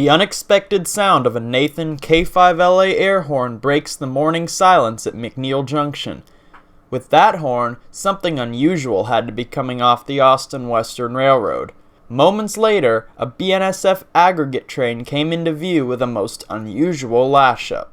The unexpected sound of a Nathan K5LA air horn breaks the morning silence at McNeil Junction. With that horn, something unusual had to be coming off the Austin Western Railroad. Moments later, a BNSF aggregate train came into view with a most unusual lashup.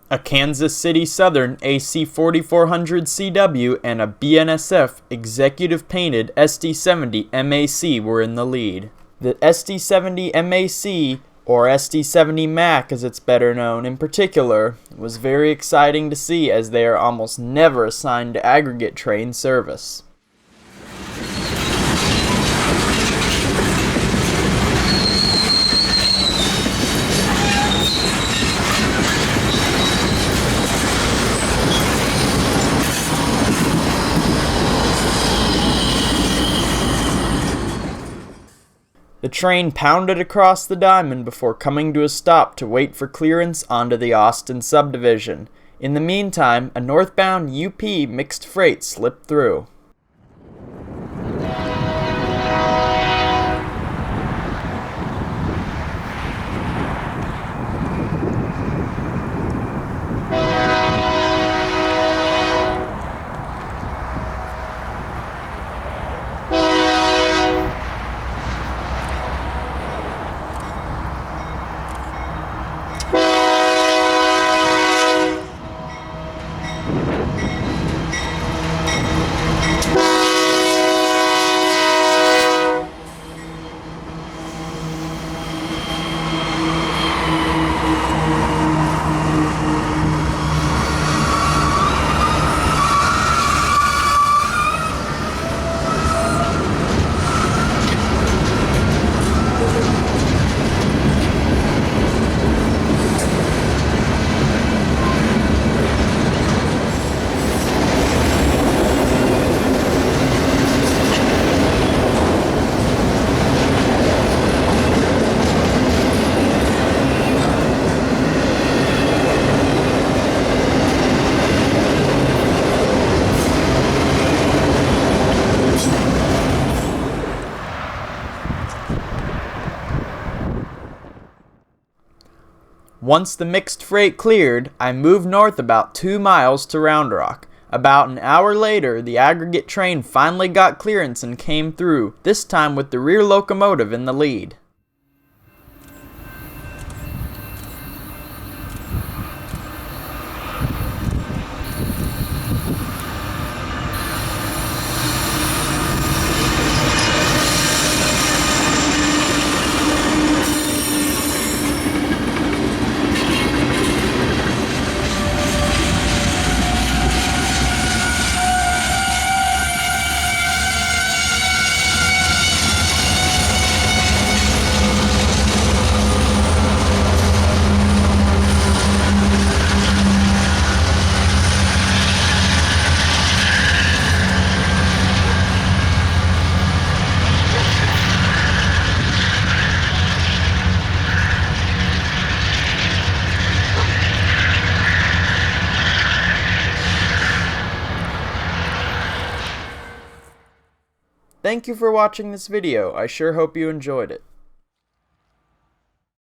A Kansas City Southern AC 4400 CW and a BNSF executive painted SD70 MAC were in the lead. The SD70 MAC, or SD70 MAC as it's better known in particular, was very exciting to see as they are almost never assigned to aggregate train service. The train pounded across the diamond before coming to a stop to wait for clearance onto the Austin Subdivision. In the meantime, a northbound UP mixed freight slipped through. Once the mixed freight cleared, I moved north about 2 miles to Round Rock. About an hour later, the aggregate train finally got clearance and came through, this time with the rear locomotive in the lead. Thank you for watching this video. I sure hope you enjoyed it.